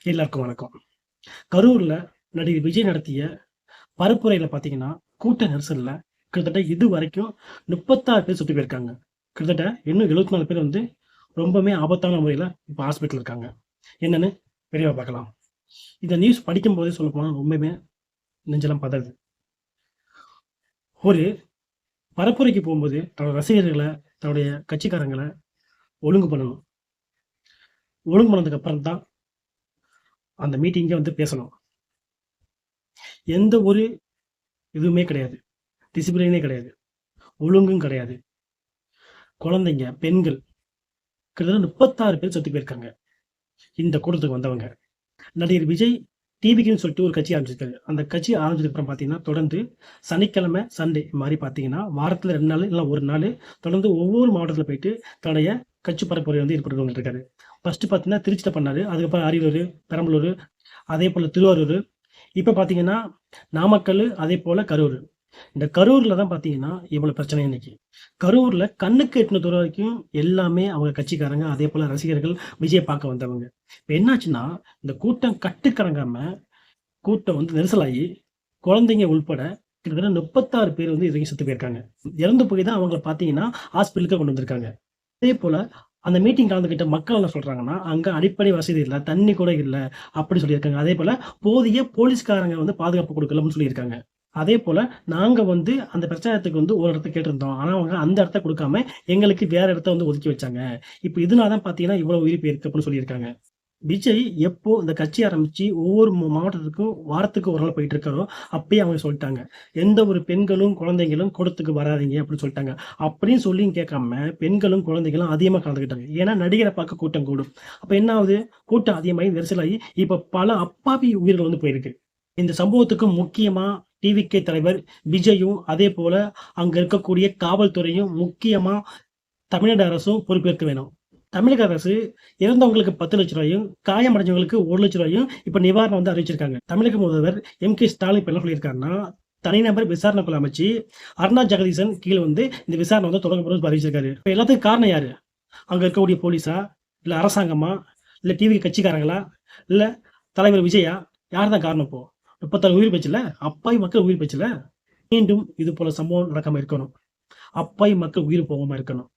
எல்லாருக்கும் வணக்கம். கரூர்ல நடிகர் விஜய் நடத்திய பரப்புரையில பார்த்தீங்கன்னா, கூட்ட நெரிசல்ல கிட்டத்தட்ட இதுவரைக்கும் 36 பேர் செத்து போயிருக்காங்க. கிட்டத்தட்ட இன்னும் 74 பேர் வந்து ரொம்பவுமே ஆபத்தான முறையில இப்ப ஹாஸ்பிட்டல்ல இருக்காங்க. என்னன்னு விரைவா பார்க்கலாம். இந்த நியூஸ் படிக்கும்போதே சொல்லப்போனா ரொம்பவுமே நெஞ்செல்லாம் பதறுது. ஒரு பரப்புரைக்கு போம்போது தன்னோட ரசிகர்கள, தன்னுடைய கட்சிக்காரங்கள ஒழுங்கு பண்ணணும். ஒழுங்கு பண்ணதுக்கு அப்புறம் தான் அந்த மீட்டிங்கே வந்து பேசணும். எந்த ஒரு இதுவுமே கிடையாது. டிசிப்ளினே கிடையாது. ஒழுங்கும் கிடையாது. குழந்தைங்க, பெண்கள் கிட்டத்தட்ட 36 பேர் செத்து போயிருக்காங்க. இந்த கூட்டத்துக்கு வந்தவங்க. நடிகர் விஜய் டிவிக்குன்னு சொல்லிட்டு ஒரு கட்சி ஆரம்பிச்சிருக்காரு. அந்த கட்சி ஆரம்பிச்சதுக்கு அப்புறம் பார்த்தீங்கன்னா, தொடர்ந்து சனிக்கிழமை, சண்டே மாரி பார்த்தீங்கன்னா, வாரத்துல 2 நாளு இல்ல 1 நாளு தொடர்ந்து ஒவ்வொரு மாவட்டத்துல போயிட்டு தன்னுடைய கட்சி பரப்புரை வந்து ஏற்படுத்தி வந்துட்டு இருக்காரு. ஃபர்ஸ்ட் பார்த்தீங்கன்னா, திருச்சியில பண்ணாரு. அதுக்கப்புறம் அரியலூர், பெரம்பலூர், அதேபோல திருவாரூர். இப்ப பார்த்தீங்கன்னா, நாமக்கல், அதேபோல கரூர். இந்த கரூர்ல தான் பார்த்தீங்கன்னா, இவ்வளவு பிரச்சனை இன்னைக்கு. கரூர்ல கண்ணுக்கு எட்டுன தூரம் வரைக்கும் எல்லாமே அவங்க கட்சிக்காரங்க, அதேபோல ரசிகர்கள், விஜய பார்க்க வந்தவங்க. இப்ப என்னாச்சுன்னா, இந்த கூட்டம் கட்டுக்கடங்காம, கூட்டம் வந்து நெரிசலாகி, குழந்தைங்க உள்பட கிட்டத்தட்ட 36 பேர் வந்து இதுவரைக்கும் செத்து போயிருக்காங்க. இறந்து போய் தான் அவங்கள பார்த்தீங்கன்னா, ஹாஸ்பிட்டலுக்கு கொண்டு வந்திருக்காங்க. அதேபோல அந்த மீட்டிங் கலந்துக்கிட்ட மக்கள் என்ன சொல்றாங்கன்னா, அங்க அடிப்படை வசதி இல்ல, தண்ணி கூட இல்ல, அப்படி சொல்லியிருக்காங்க. அதேபோல போதிய போலீஸ்காரங்க வந்து பாதுகாப்பு குடுக்கலன்னு சொல்லியிருக்காங்க. அதேபோல நாங்க வந்து அந்த பிரச்சாரத்துக்கு வந்து ஒரு இடத்த கேட்டிருந்தோம். ஆனா, அவங்க அந்த இடத்த குடுக்காம, எங்களுக்கு வேற இடத்த வந்து ஒதுக்கி வச்சாங்க. இப்ப இதனால தான் பார்த்தீங்கன்னா, இவ்வளவு உயிர் போயிருக்கு அப்படின்னு சொல்லியிருக்காங்க. விஜய் எப்போ இந்த கட்சி ஆரம்பிச்சு ஒவ்வொரு மாவட்டத்துக்கும் வாரத்துக்கு ஒரு நாள் போயிட்டு இருக்காரோ, அப்பயே அவங்க சொல்ட்டாங்க. எந்த ஒரு பெண்களும், குழந்தைகளும் கூட்டத்துக்கு வராதீங்க அப்படின்னு சொல்ட்டாங்க. அப்படின்னு சொல்லியும் கேட்காம, பெண்களும், குழந்தைகளும் அதிகமா கலந்துக்கிட்டாங்க. ஏன்னா, நடிகர பார்க்க கூட்டம் கூடும். அப்ப என்ன ஆகுது? கூட்டம் அதிகமாகி நெரிசலாகி, இப்ப பல அப்பாவி உயிர்கள் வந்து போயிருக்கு. இந்த சம்பவத்துக்கு முக்கியமா டிவிகே தலைவர் விஜயும், அதேபோல அங்க இருக்கக்கூடிய காவல்துறையும், முக்கியமா தமிழ்நாடு அரசும் பொறுப்பேற்க வேணும். தமிழக அரசு இறந்தவங்களுக்கு 10,00,000 காயமடைஞ்சவங்களுக்கு 1,00,000 இப்ப நிவாரணம் வந்து அறிவிச்சிருக்காங்க. தமிழக முதல்வர் எம்.கே. ஸ்டாலின் இப்ப என்ன சொல்லியிருக்காருன்னா, தனிநபர் விசாரணை குழு அமைச்சு அருணா ஜெகதீசன் கீழ வந்து இந்த விசாரணை வந்து தொடங்கப்படும்னு அறிவிச்சிருக்காரு. இப்ப எல்லாத்துக்கும் காரணம் யாரு? அங்க இருக்கக்கூடிய போலீஸா? இல்ல அரசாங்கமா? இல்ல டிவி கட்சிக்காரங்களா? இல்ல தலைவர் விஜயா? யார் தான் காரணம் இப்போ? 36 உயிர் போச்சுல்ல. அப்பாவி மக்கள் உயிர் போச்சுல்ல. மீண்டும் இது போல சம்பவம் நடக்காம இருக்கணும். அப்பாவி மக்கள் உயிர் போகாம இருக்கணும்.